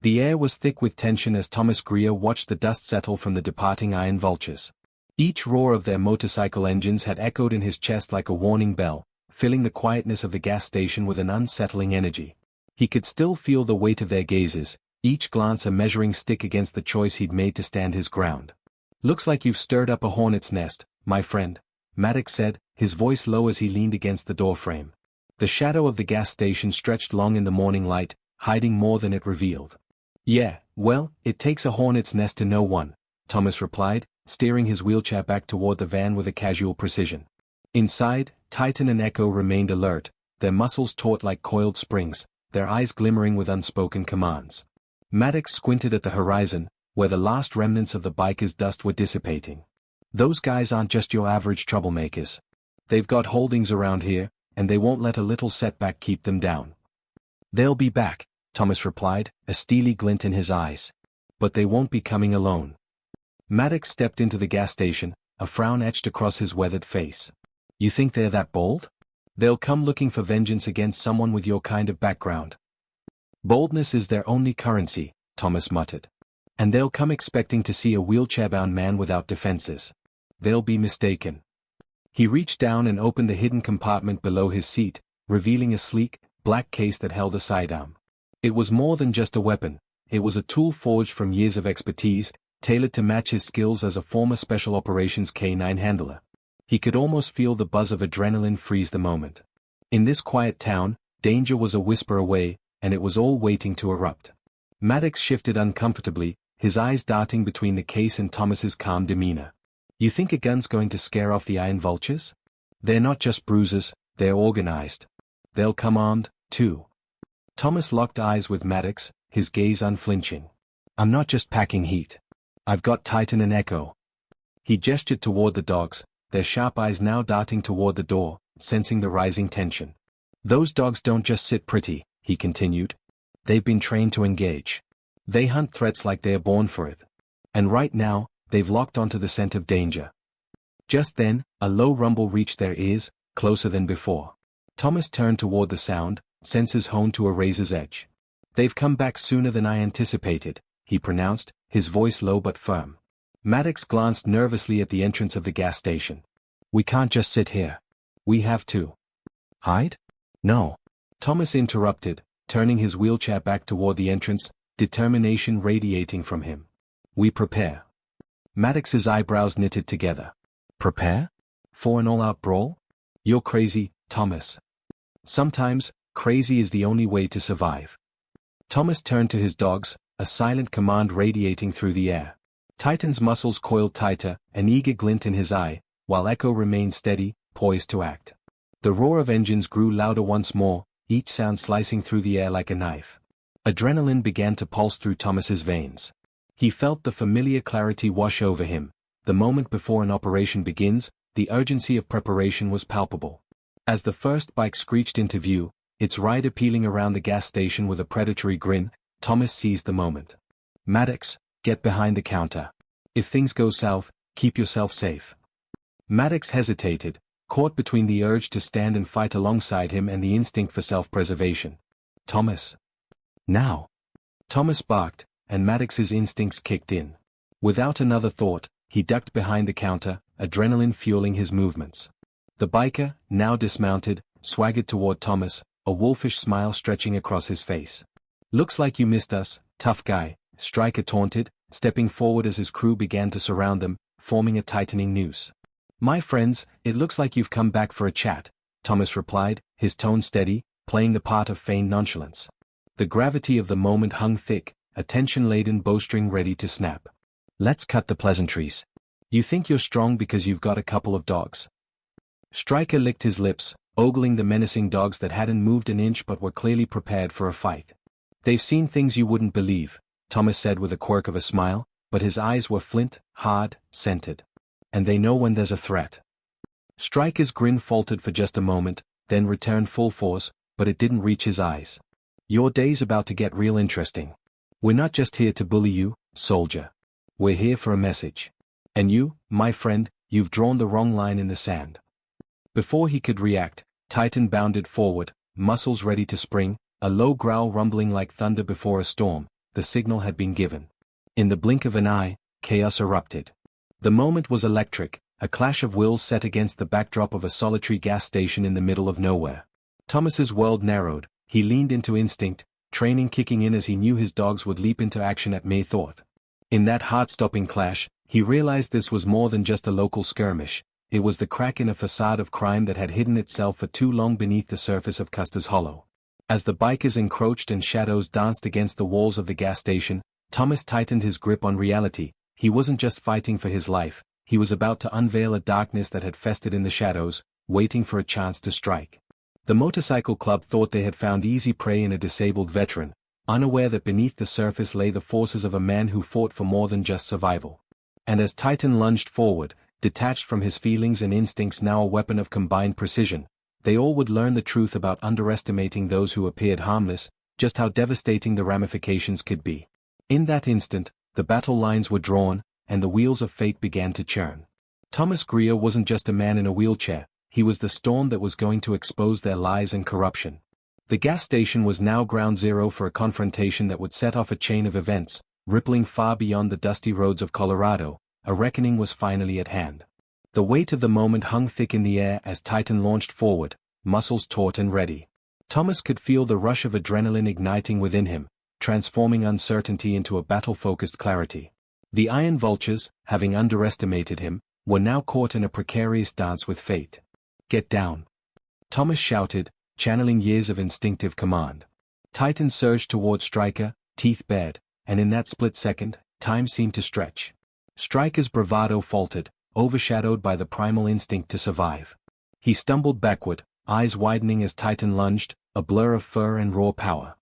The air was thick with tension as Thomas Greer watched the dust settle from the departing iron vultures. Each roar of their motorcycle engines had echoed in his chest like a warning bell, filling the quietness of the gas station with an unsettling energy. He could still feel the weight of their gazes, each glance a measuring stick against the choice he'd made to stand his ground. "Looks like you've stirred up a hornet's nest, my friend," Maddox said, his voice low as he leaned against the doorframe. The shadow of the gas station stretched long in the morning light, hiding more than it revealed. "Yeah, well, it takes a hornet's nest to know one," Thomas replied, steering his wheelchair back toward the van with a casual precision. Inside, Titan and Echo remained alert, their muscles taut like coiled springs, their eyes glimmering with unspoken commands. Maddox squinted at the horizon, where the last remnants of the biker's dust were dissipating. "Those guys aren't just your average troublemakers. They've got holdings around here, and they won't let a little setback keep them down." "They'll be back," Thomas replied, a steely glint in his eyes. "But they won't be coming alone." Maddox stepped into the gas station, a frown etched across his weathered face. "You think they're that bold? They'll come looking for vengeance against someone with your kind of background." "Boldness is their only currency," Thomas muttered. "And they'll come expecting to see a wheelchair-bound man without defenses. They'll be mistaken." He reached down and opened the hidden compartment below his seat, revealing a sleek, black case that held a sidearm. It was more than just a weapon, it was a tool forged from years of expertise, tailored to match his skills as a former Special Operations K-9 handler. He could almost feel the buzz of adrenaline freeze the moment. In this quiet town, danger was a whisper away, and it was all waiting to erupt. Maddox shifted uncomfortably, his eyes darting between the case and Thomas's calm demeanor. "You think a gun's going to scare off the iron vultures? They're not just bruisers, they're organized. They'll come armed, too." Thomas locked eyes with Maddox, his gaze unflinching. "I'm not just packing heat. I've got Titan and Echo." He gestured toward the dogs, their sharp eyes now darting toward the door, sensing the rising tension. "Those dogs don't just sit pretty," he continued. "They've been trained to engage. They hunt threats like they're born for it. And right now, they've locked onto the scent of danger." Just then, a low rumble reached their ears, closer than before. Thomas turned toward the sound, senses honed to a razor's edge. "They've come back sooner than I anticipated," he pronounced, his voice low but firm. Maddox glanced nervously at the entrance of the gas station. "We can't just sit here. We have to." "Hide?" "No." Thomas interrupted, turning his wheelchair back toward the entrance, determination radiating from him. "We prepare." Maddox's eyebrows knitted together. "Prepare? For an all-out brawl? You're crazy, Thomas." "Sometimes, crazy is the only way to survive." Thomas turned to his dogs, a silent command radiating through the air. Titan's muscles coiled tighter, an eager glint in his eye, while Echo remained steady, poised to act. The roar of engines grew louder once more, each sound slicing through the air like a knife. Adrenaline began to pulse through Thomas's veins. He felt the familiar clarity wash over him. The moment before an operation begins, the urgency of preparation was palpable. As the first bike screeched into view, its rider peeling around the gas station with a predatory grin, Thomas seized the moment. "Maddox, get behind the counter. If things go south, keep yourself safe." Maddox hesitated, caught between the urge to stand and fight alongside him and the instinct for self-preservation. "Thomas." "Now." Thomas barked, and Maddox's instincts kicked in. Without another thought, he ducked behind the counter, adrenaline fueling his movements. The biker, now dismounted, swaggered toward Thomas, a wolfish smile stretching across his face. "Looks like you missed us, tough guy," Stryker taunted, stepping forward as his crew began to surround them, forming a tightening noose. "My friends, it looks like you've come back for a chat," Thomas replied, his tone steady, playing the part of feigned nonchalance. The gravity of the moment hung thick, a tension-laden bowstring ready to snap. "Let's cut the pleasantries. You think you're strong because you've got a couple of dogs." Stryker licked his lips, ogling the menacing dogs that hadn't moved an inch but were clearly prepared for a fight. "They've seen things you wouldn't believe," Thomas said with a quirk of a smile, but his eyes were flint, hard, scented. "And they know when there's a threat." Stryker's grin faltered for just a moment, then returned full force, but it didn't reach his eyes. "Your day's about to get real interesting. We're not just here to bully you, soldier. We're here for a message. And you, my friend, you've drawn the wrong line in the sand." Before he could react, Titan bounded forward, muscles ready to spring, a low growl rumbling like thunder before a storm, the signal had been given. In the blink of an eye, chaos erupted. The moment was electric, a clash of wills set against the backdrop of a solitary gas station in the middle of nowhere. Thomas's world narrowed, he leaned into instinct, training kicking in as he knew his dogs would leap into action at mere thought. In that heart-stopping clash, he realized this was more than just a local skirmish, it was the crack in a facade of crime that had hidden itself for too long beneath the surface of Custer's Hollow. As the bikers encroached and shadows danced against the walls of the gas station, Thomas tightened his grip on reality. He wasn't just fighting for his life, he was about to unveil a darkness that had festered in the shadows, waiting for a chance to strike. The motorcycle club thought they had found easy prey in a disabled veteran, unaware that beneath the surface lay the forces of a man who fought for more than just survival. And as Titan lunged forward, detached from his feelings and instincts, now a weapon of combined precision, they all would learn the truth about underestimating those who appeared harmless, just how devastating the ramifications could be. In that instant, the battle lines were drawn, and the wheels of fate began to churn. Thomas Greer wasn't just a man in a wheelchair, he was the storm that was going to expose their lies and corruption. The gas station was now ground zero for a confrontation that would set off a chain of events, rippling far beyond the dusty roads of Colorado. A reckoning was finally at hand. The weight of the moment hung thick in the air as Titan launched forward, muscles taut and ready. Thomas could feel the rush of adrenaline igniting within him, transforming uncertainty into a battle-focused clarity. The Iron Vultures, having underestimated him, were now caught in a precarious dance with fate. "Get down!" Thomas shouted, channeling years of instinctive command. Titan surged toward Stryker, teeth bared, and in that split second, time seemed to stretch. Stryker's bravado faltered, overshadowed by the primal instinct to survive. He stumbled backward, eyes widening as Titan lunged, a blur of fur and raw power.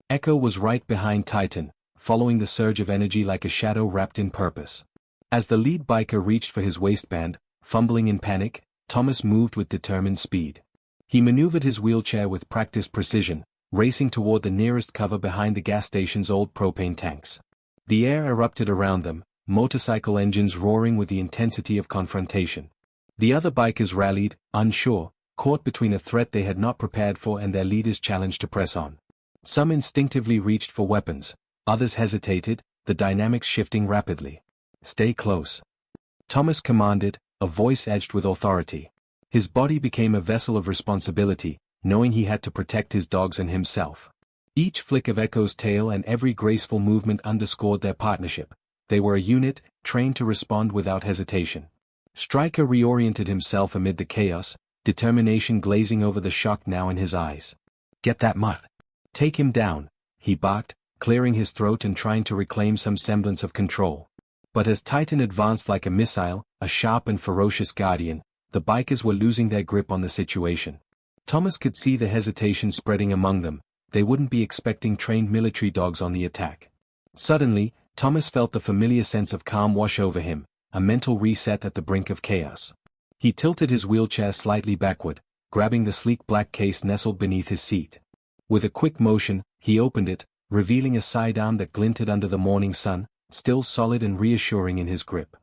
Echo was right behind Titan, following the surge of energy like a shadow wrapped in purpose. As the lead biker reached for his waistband, fumbling in panic, Thomas moved with determined speed. He maneuvered his wheelchair with practiced precision, racing toward the nearest cover behind the gas station's old propane tanks. The air erupted around them, motorcycle engines roaring with the intensity of confrontation. The other bikers rallied, unsure, caught between a threat they had not prepared for and their leader's challenge to press on. Some instinctively reached for weapons, others hesitated, the dynamics shifting rapidly. "Stay close," Thomas commanded, a voice edged with authority. His body became a vessel of responsibility, knowing he had to protect his dogs and himself. Each flick of Echo's tail and every graceful movement underscored their partnership. They were a unit, trained to respond without hesitation. Stryker reoriented himself amid the chaos, determination glazing over the shock now in his eyes. "Get that mutt. Take him down," he barked, clearing his throat and trying to reclaim some semblance of control. But as Titan advanced like a missile, a sharp and ferocious guardian, the bikers were losing their grip on the situation. Thomas could see the hesitation spreading among them. They wouldn't be expecting trained military dogs on the attack. Suddenly, Thomas felt the familiar sense of calm wash over him, a mental reset at the brink of chaos. He tilted his wheelchair slightly backward, grabbing the sleek black case nestled beneath his seat. With a quick motion, he opened it, revealing a sidearm that glinted under the morning sun, still solid and reassuring in his grip.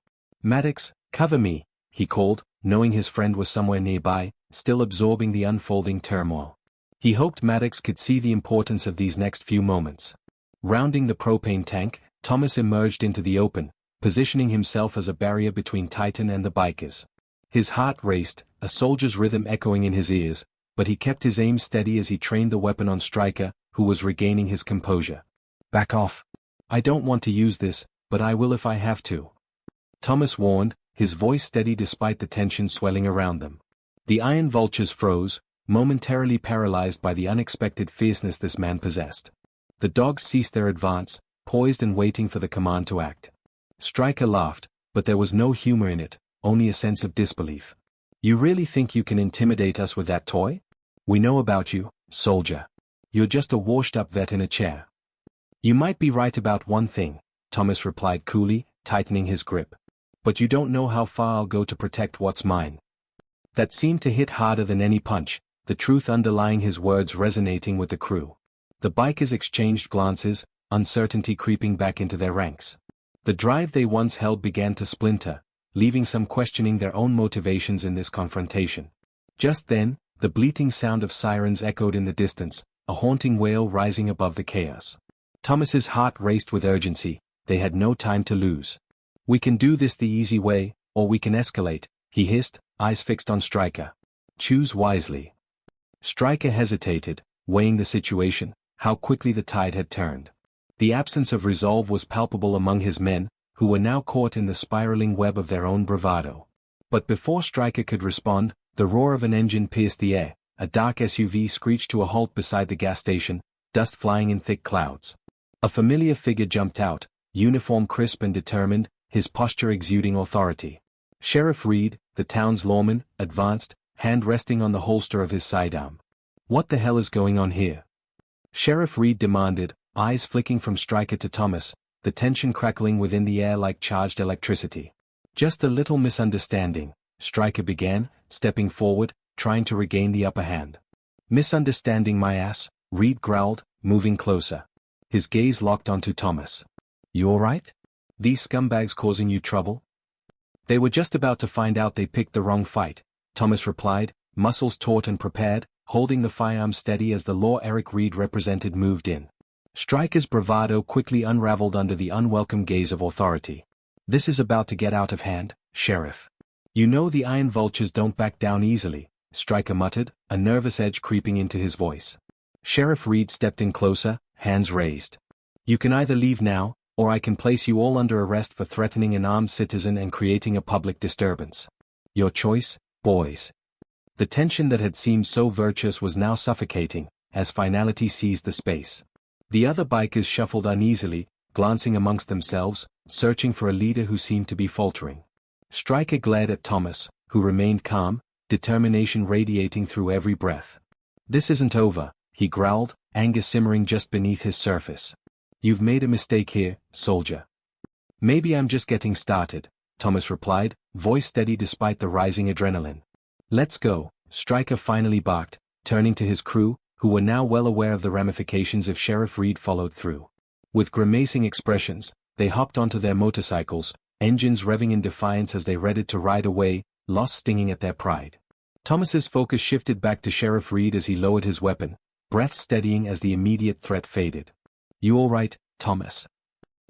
"Maddox, cover me," he called, knowing his friend was somewhere nearby, still absorbing the unfolding turmoil. He hoped Maddox could see the importance of these next few moments. Rounding the propane tank, Thomas emerged into the open, positioning himself as a barrier between Titan and the bikers. His heart raced, a soldier's rhythm echoing in his ears, but he kept his aim steady as he trained the weapon on Stryker, who was regaining his composure. "Back off. I don't want to use this, but I will if I have to," Thomas warned, his voice steady despite the tension swelling around them. The Iron Vultures froze, momentarily paralyzed by the unexpected fierceness this man possessed. The dogs ceased their advance, poised and waiting for the command to act. Stryker laughed, but there was no humor in it, only a sense of disbelief. "You really think you can intimidate us with that toy? We know about you, soldier. You're just a washed-up vet in a chair." "You might be right about one thing," Thomas replied coolly, tightening his grip. "But you don't know how far I'll go to protect what's mine." That seemed to hit harder than any punch, the truth underlying his words resonating with the crew. The bikers exchanged glances, uncertainty creeping back into their ranks. The drive they once held began to splinter, leaving some questioning their own motivations in this confrontation. Just then, the bleating sound of sirens echoed in the distance, a haunting wail rising above the chaos. Thomas's heart raced with urgency. They had no time to lose. "We can do this the easy way, or we can escalate," he hissed, eyes fixed on Stryker. "Choose wisely." Stryker hesitated, weighing the situation, how quickly the tide had turned. The absence of resolve was palpable among his men, who were now caught in the spiraling web of their own bravado. But before Stryker could respond, the roar of an engine pierced the air, a dark SUV screeched to a halt beside the gas station, dust flying in thick clouds. A familiar figure jumped out, uniform crisp and determined, his posture exuding authority. Sheriff Reed, the town's lawman, advanced, hand resting on the holster of his sidearm. "What the hell is going on here?" Sheriff Reed demanded, eyes flicking from Stryker to Thomas, the tension crackling within the air like charged electricity. "Just a little misunderstanding," Stryker began, stepping forward, trying to regain the upper hand. "Misunderstanding my ass," Reed growled, moving closer. His gaze locked onto Thomas. "You alright? These scumbags causing you trouble?" "They were just about to find out they picked the wrong fight," Thomas replied, muscles taut and prepared, holding the firearm steady as the law Eric Reed represented moved in. Stryker's bravado quickly unraveled under the unwelcome gaze of authority. "This is about to get out of hand, Sheriff. You know the Iron Vultures don't back down easily," Stryker muttered, a nervous edge creeping into his voice. Sheriff Reed stepped in closer, hands raised. "You can either leave now, or I can place you all under arrest for threatening an armed citizen and creating a public disturbance. Your choice, boys." The tension that had seemed so virtuous was now suffocating, as finality seized the space. The other bikers shuffled uneasily, glancing amongst themselves, searching for a leader who seemed to be faltering. Stryker glared at Thomas, who remained calm, determination radiating through every breath. "This isn't over," he growled, anger simmering just beneath his surface. "You've made a mistake here, soldier." "Maybe I'm just getting started," Thomas replied, voice steady despite the rising adrenaline. "Let's go," Stryker finally barked, turning to his crew, who were now well aware of the ramifications if Sheriff Reed followed through. With grimacing expressions, they hopped onto their motorcycles, engines revving in defiance as they readied to ride away, loss stinging at their pride. Thomas's focus shifted back to Sheriff Reed as he lowered his weapon, breath steadying as the immediate threat faded. "You all right, Thomas?"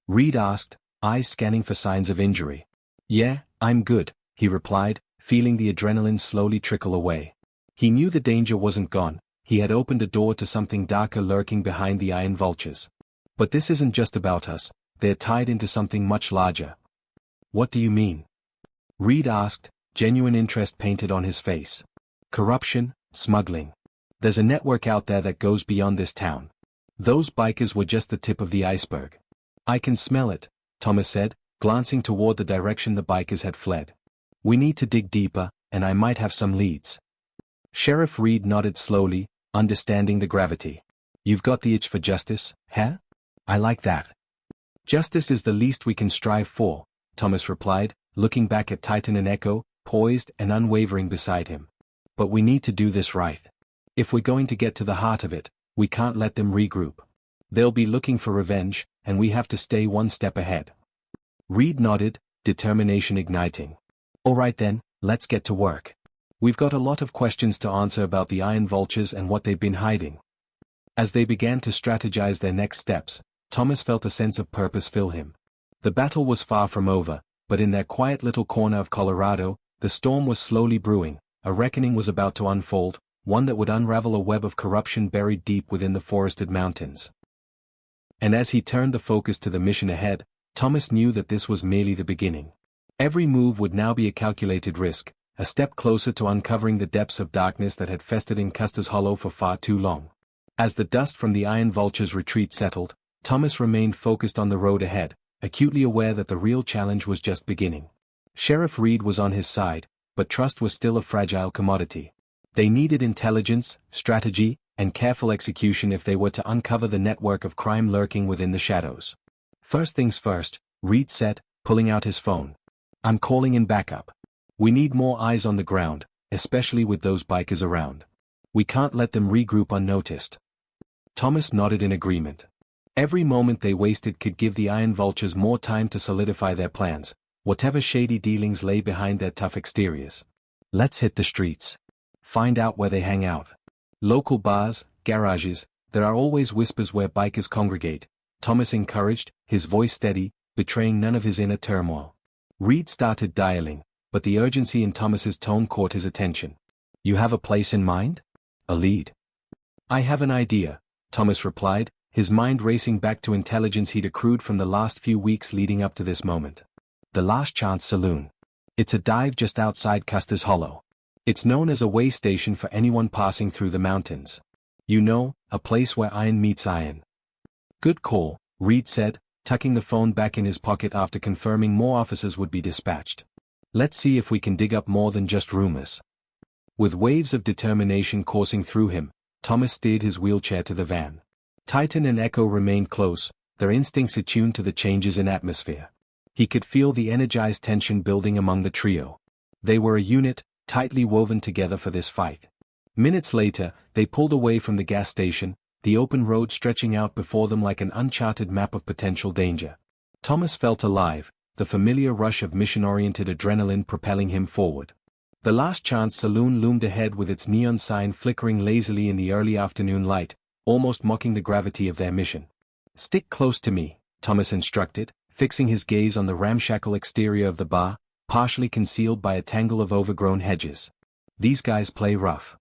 Reed asked, eyes scanning for signs of injury. "Yeah, I'm good," he replied, feeling the adrenaline slowly trickle away. He knew the danger wasn't gone, he had opened a door to something darker lurking behind the Iron Vultures. "But this isn't just about us, they're tied into something much larger." "What do you mean?" Reed asked, genuine interest painted on his face. "Corruption, smuggling. There's a network out there that goes beyond this town. Those bikers were just the tip of the iceberg." "I can smell it," Thomas said, glancing toward the direction the bikers had fled. "We need to dig deeper, and I might have some leads." Sheriff Reed nodded slowly, understanding the gravity. "You've got the itch for justice, huh? I like that." "Justice is the least we can strive for," Thomas replied, looking back at Titan and Echo, poised and unwavering beside him. "But we need to do this right. If we're going to get to the heart of it, we can't let them regroup. They'll be looking for revenge, and we have to stay one step ahead." Reed nodded, determination igniting. "All right then, let's get to work. We've got a lot of questions to answer about the Iron Vultures and what they've been hiding." As they began to strategize their next steps, Thomas felt a sense of purpose fill him. The battle was far from over, but in their quiet little corner of Colorado, the storm was slowly brewing, a reckoning was about to unfold, one that would unravel a web of corruption buried deep within the forested mountains. And as he turned the focus to the mission ahead, Thomas knew that this was merely the beginning. Every move would now be a calculated risk, a step closer to uncovering the depths of darkness that had festered in Custer's Hollow for far too long. As the dust from the Iron Vulture's retreat settled, Thomas remained focused on the road ahead, acutely aware that the real challenge was just beginning. Sheriff Reed was on his side, but trust was still a fragile commodity. They needed intelligence, strategy, and careful execution if they were to uncover the network of crime lurking within the shadows. "First things first," Reed said, pulling out his phone. "I'm calling in backup. We need more eyes on the ground, especially with those bikers around. We can't let them regroup unnoticed." Thomas nodded in agreement. Every moment they wasted could give the Iron Vultures more time to solidify their plans, whatever shady dealings lay behind their tough exteriors. "Let's hit the streets. Find out where they hang out. Local bars, garages, there are always whispers where bikers congregate, Thomas encouraged, his voice steady, betraying none of his inner turmoil. Reed started dialing, but the urgency in Thomas's tone caught his attention. You have a place in mind? A lead? I have an idea, Thomas replied, his mind racing back to intelligence he'd accrued from the last few weeks leading up to this moment. The Last Chance Saloon. It's a dive just outside Custer's Hollow. It's known as a way station for anyone passing through the mountains. You know, a place where iron meets iron. Good call, Reed said, tucking the phone back in his pocket after confirming more officers would be dispatched. Let's see if we can dig up more than just rumors. With waves of determination coursing through him, Thomas steered his wheelchair to the van. Titan and Echo remained close, their instincts attuned to the changes in atmosphere. He could feel the energized tension building among the trio. They were a unit, tightly woven together for this fight. Minutes later, they pulled away from the gas station, the open road stretching out before them like an uncharted map of potential danger. Thomas felt alive, the familiar rush of mission-oriented adrenaline propelling him forward. The Last Chance Saloon loomed ahead with its neon sign flickering lazily in the early afternoon light, almost mocking the gravity of their mission. Stick close to me, Thomas instructed, fixing his gaze on the ramshackle exterior of the bar, partially concealed by a tangle of overgrown hedges. These guys play rough.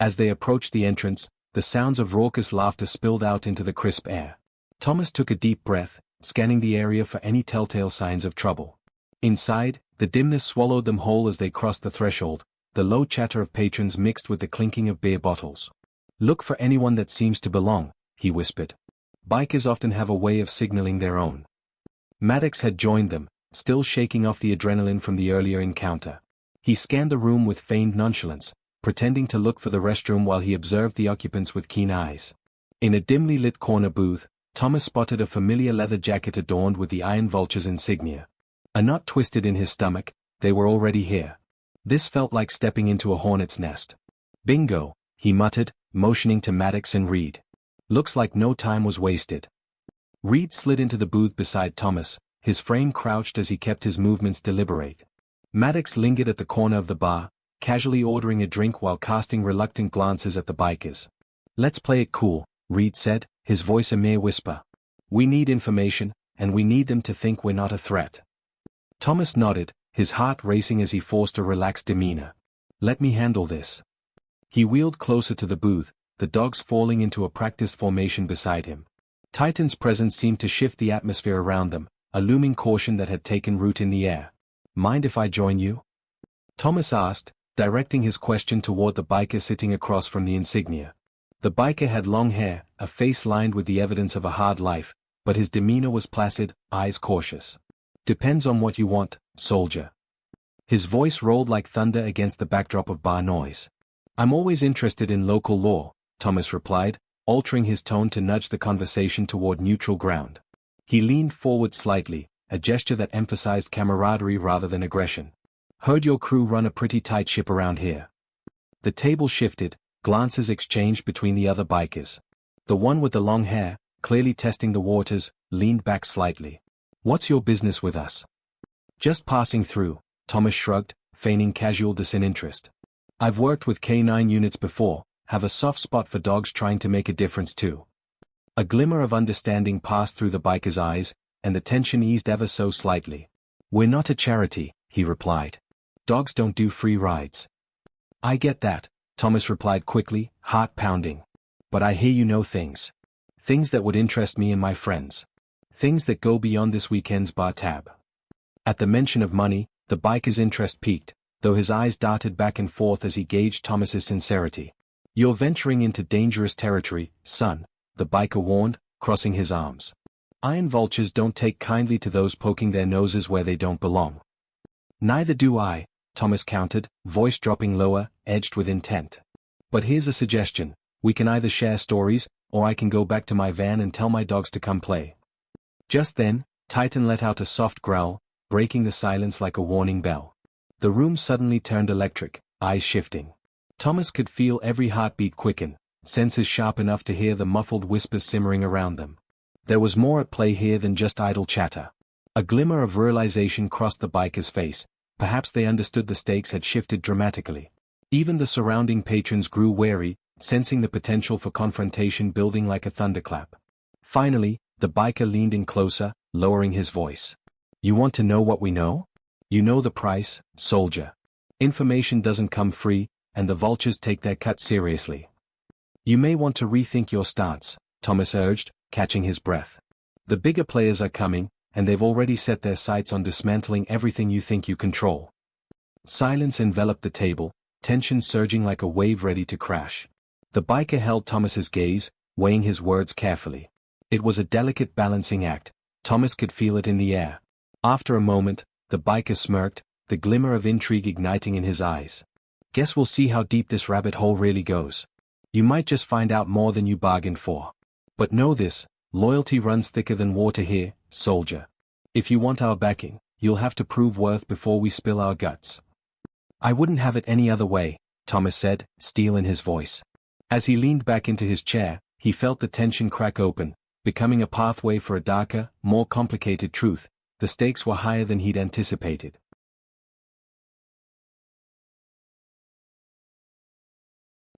As they approached the entrance, the sounds of raucous laughter spilled out into the crisp air. Thomas took a deep breath, scanning the area for any telltale signs of trouble. Inside, the dimness swallowed them whole as they crossed the threshold, the low chatter of patrons mixed with the clinking of beer bottles. Look for anyone that seems to belong, he whispered. Bikers often have a way of signaling their own. Maddox had joined them, still shaking off the adrenaline from the earlier encounter. He scanned the room with feigned nonchalance, pretending to look for the restroom while he observed the occupants with keen eyes. In a dimly lit corner booth, Thomas spotted a familiar leather jacket adorned with the Iron Vulture's insignia. A knot twisted in his stomach, they were already here. This felt like stepping into a hornet's nest. Bingo, he muttered, motioning to Maddox and Reed. Looks like no time was wasted. Reed slid into the booth beside Thomas, his frame crouched as he kept his movements deliberate. Maddox lingered at the corner of the bar, casually ordering a drink while casting reluctant glances at the bikers. Let's play it cool, Reed said, his voice a mere whisper. We need information, and we need them to think we're not a threat. Thomas nodded, his heart racing as he forced a relaxed demeanor. Let me handle this. He wheeled closer to the booth, the dogs falling into a practiced formation beside him. Titan's presence seemed to shift the atmosphere around them, a looming caution that had taken root in the air. Mind if I join you? Thomas asked, directing his question toward the biker sitting across from the insignia. The biker had long hair, a face lined with the evidence of a hard life, but his demeanor was placid, eyes cautious. Depends on what you want, soldier. His voice rolled like thunder against the backdrop of bar noise. I'm always interested in local law, Thomas replied, altering his tone to nudge the conversation toward neutral ground. He leaned forward slightly, a gesture that emphasized camaraderie rather than aggression. Heard your crew run a pretty tight ship around here. The table shifted, glances exchanged between the other bikers. The one with the long hair, clearly testing the waters, leaned back slightly. What's your business with us? Just passing through, Thomas shrugged, feigning casual disinterest. I've worked with K9 units before, have a soft spot for dogs trying to make a difference too. A glimmer of understanding passed through the biker's eyes, and the tension eased ever so slightly. We're not a charity, he replied. Dogs don't do free rides. I get that, Thomas replied quickly, heart pounding. But I hear you know things. Things that would interest me and my friends. Things that go beyond this weekend's bar tab. At the mention of money, the biker's interest peaked, though his eyes darted back and forth as he gauged Thomas's sincerity. You're venturing into dangerous territory, son, the biker warned, crossing his arms. Iron vultures don't take kindly to those poking their noses where they don't belong. Neither do I, Thomas countered, voice dropping lower, edged with intent. But here's a suggestion, we can either share stories, or I can go back to my van and tell my dogs to come play. Just then, Titan let out a soft growl, breaking the silence like a warning bell. The room suddenly turned electric, eyes shifting. Thomas could feel every heartbeat quicken, senses sharp enough to hear the muffled whispers simmering around them. There was more at play here than just idle chatter. A glimmer of realization crossed the biker's face, perhaps they understood the stakes had shifted dramatically. Even the surrounding patrons grew wary, sensing the potential for confrontation building like a thunderclap. Finally, the biker leaned in closer, lowering his voice. "You want to know what we know? You know the price, soldier. Information doesn't come free, and the vultures take their cut seriously. You may want to rethink your stance," Thomas urged, catching his breath. "The bigger players are coming, and they've already set their sights on dismantling everything you think you control." Silence enveloped the table, tension surging like a wave ready to crash. The biker held Thomas's gaze, weighing his words carefully. It was a delicate balancing act. Thomas could feel it in the air. After a moment, the biker smirked, the glimmer of intrigue igniting in his eyes. "Guess we'll see how deep this rabbit hole really goes. You might just find out more than you bargained for. But know this, loyalty runs thicker than water here, soldier. If you want our backing, you'll have to prove worth before we spill our guts." "I wouldn't have it any other way," Thomas said, steel in his voice. As he leaned back into his chair, he felt the tension crack open, becoming a pathway for a darker, more complicated truth. The stakes were higher than he'd anticipated.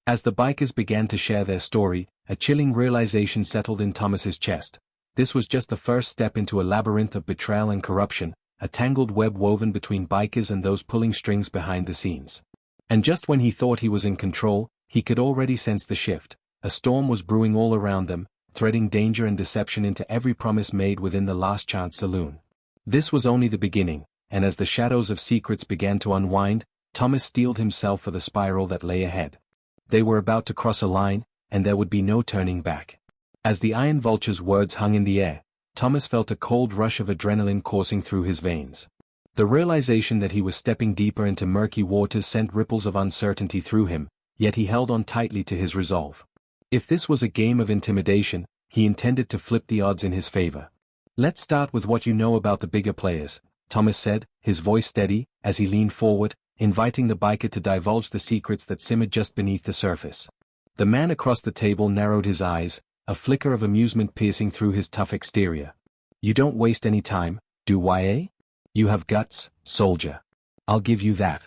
As the bikers began to share their story, a chilling realization settled in Thomas's chest. This was just the first step into a labyrinth of betrayal and corruption, a tangled web woven between bikers and those pulling strings behind the scenes. And just when he thought he was in control, he could already sense the shift. A storm was brewing all around them, threading danger and deception into every promise made within the Last Chance saloon. This was only the beginning, and as the shadows of secrets began to unwind, Thomas steeled himself for the spiral that lay ahead. They were about to cross a line, and there would be no turning back. As the Iron Vulture's words hung in the air, Thomas felt a cold rush of adrenaline coursing through his veins. The realization that he was stepping deeper into murky waters sent ripples of uncertainty through him, yet he held on tightly to his resolve. If this was a game of intimidation, he intended to flip the odds in his favor. "Let's start with what you know about the bigger players," Thomas said, his voice steady, as he leaned forward, inviting the biker to divulge the secrets that simmered just beneath the surface. The man across the table narrowed his eyes, a flicker of amusement piercing through his tough exterior. "You don't waste any time, do ya? You have guts, soldier. I'll give you that."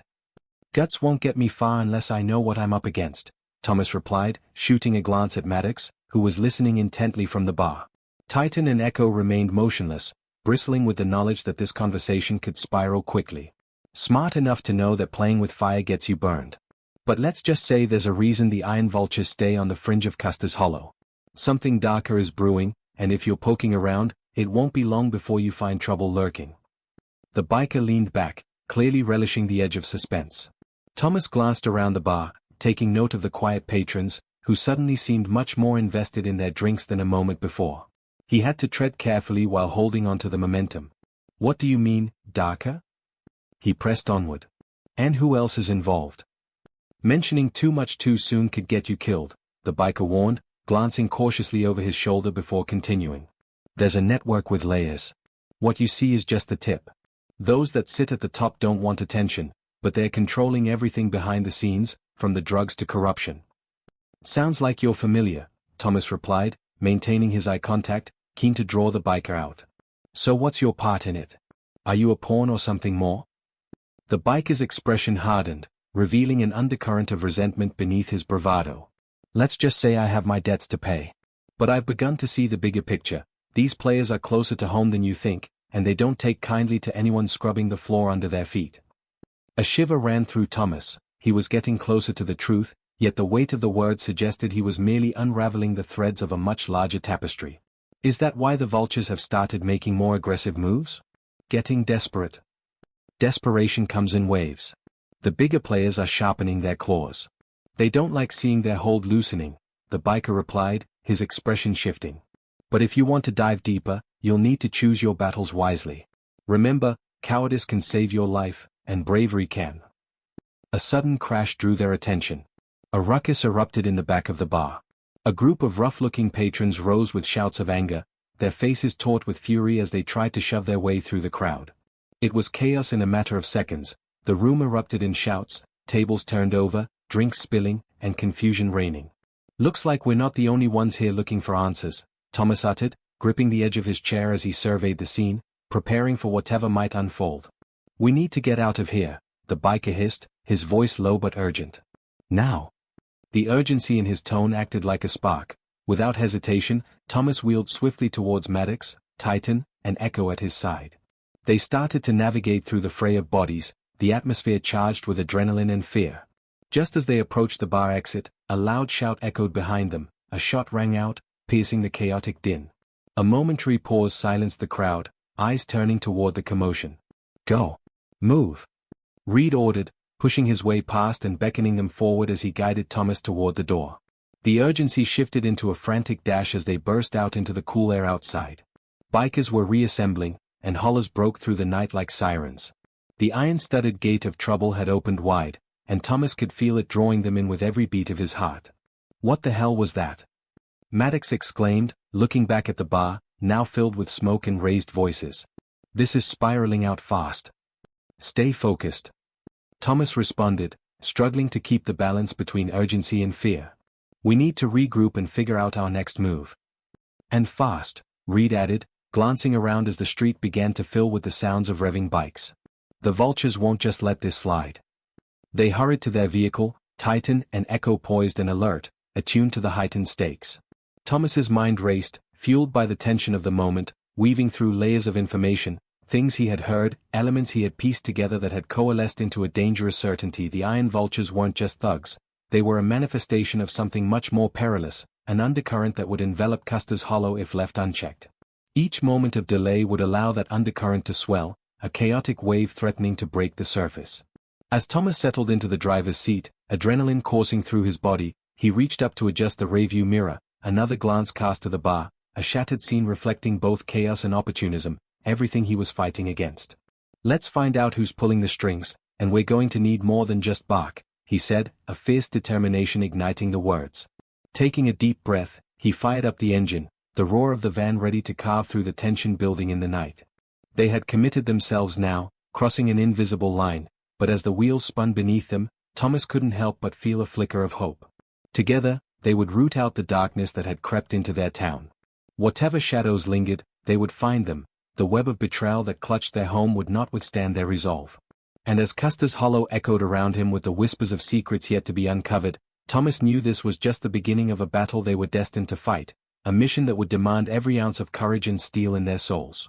"Guts won't get me far unless I know what I'm up against," Thomas replied, shooting a glance at Maddox, who was listening intently from the bar. Titan and Echo remained motionless, bristling with the knowledge that this conversation could spiral quickly. Smart enough to know that playing with fire gets you burned. But let's just say there's a reason the Iron Vultures stay on the fringe of Custer's Hollow. Something darker is brewing, and if you're poking around, it won't be long before you find trouble lurking. The biker leaned back, clearly relishing the edge of suspense. Thomas glanced around the bar, taking note of the quiet patrons, who suddenly seemed much more invested in their drinks than a moment before. He had to tread carefully while holding onto the momentum. "What do you mean, darker?" He pressed onward. "And who else is involved?" "Mentioning too much too soon could get you killed," the biker warned, glancing cautiously over his shoulder before continuing. "There's a network with layers. What you see is just the tip. Those that sit at the top don't want attention, but they're controlling everything behind the scenes, from the drugs to corruption." "Sounds like you're familiar," Thomas replied, maintaining his eye contact, keen to draw the biker out. "So what's your part in it? Are you a pawn or something more?" The biker's expression hardened, revealing an undercurrent of resentment beneath his bravado. "Let's just say I have my debts to pay. But I've begun to see the bigger picture. These players are closer to home than you think, and they don't take kindly to anyone scrubbing the floor under their feet." A shiver ran through Thomas. He was getting closer to the truth, yet the weight of the words suggested he was merely unraveling the threads of a much larger tapestry. "Is that why the Vultures have started making more aggressive moves? Getting desperate?" "Desperation comes in waves. The bigger players are sharpening their claws. They don't like seeing their hold loosening," the biker replied, his expression shifting. "But if you want to dive deeper, you'll need to choose your battles wisely. Remember, cowardice can save your life, and bravery can." A sudden crash drew their attention. A ruckus erupted in the back of the bar. A group of rough-looking patrons rose with shouts of anger, their faces taut with fury as they tried to shove their way through the crowd. It was chaos in a matter of seconds. The room erupted in shouts, tables turned over, drinks spilling, and confusion reigning. "Looks like we're not the only ones here looking for answers," Thomas uttered, gripping the edge of his chair as he surveyed the scene, preparing for whatever might unfold. "We need to get out of here," the biker hissed, his voice low but urgent. "Now." The urgency in his tone acted like a spark. Without hesitation, Thomas wheeled swiftly towards Maddox, Titan, and Echo at his side. They started to navigate through the fray of bodies, the atmosphere charged with adrenaline and fear. Just as they approached the bar exit, a loud shout echoed behind them, a shot rang out, piercing the chaotic din. A momentary pause silenced the crowd, eyes turning toward the commotion. "Go! Move!" Reed ordered, pushing his way past and beckoning them forward as he guided Thomas toward the door. The urgency shifted into a frantic dash as they burst out into the cool air outside. Bikers were reassembling, and hollers broke through the night like sirens. The iron-studded gate of trouble had opened wide, and Thomas could feel it drawing them in with every beat of his heart. What the hell was that? Maddox exclaimed, looking back at the bar, now filled with smoke and raised voices. "This is spiraling out fast. Stay focused." Thomas responded, struggling to keep the balance between urgency and fear. "We need to regroup and figure out our next move." "And fast," Reed added, glancing around as the street began to fill with the sounds of revving bikes. "The vultures won't just let this slide." They hurried to their vehicle, Titan and Echo poised and alert, attuned to the heightened stakes. Thomas's mind raced, fueled by the tension of the moment, weaving through layers of information, things he had heard, elements he had pieced together that had coalesced into a dangerous certainty. The Iron Vultures weren't just thugs, they were a manifestation of something much more perilous, an undercurrent that would envelop Custer's Hollow if left unchecked. Each moment of delay would allow that undercurrent to swell, a chaotic wave threatening to break the surface. As Thomas settled into the driver's seat, adrenaline coursing through his body, he reached up to adjust the rearview mirror, another glance cast to the bar, a shattered scene reflecting both chaos and opportunism, everything he was fighting against. "Let's find out who's pulling the strings, and we're going to need more than just bark," he said, a fierce determination igniting the words. Taking a deep breath, he fired up the engine, the roar of the van ready to carve through the tension building in the night. They had committed themselves now, crossing an invisible line, but as the wheels spun beneath them, Thomas couldn't help but feel a flicker of hope. Together, they would root out the darkness that had crept into their town. Whatever shadows lingered, they would find them. The web of betrayal that clutched their home would not withstand their resolve. And as Custer's Hollow echoed around him with the whispers of secrets yet to be uncovered, Thomas knew this was just the beginning of a battle they were destined to fight, a mission that would demand every ounce of courage and steel in their souls.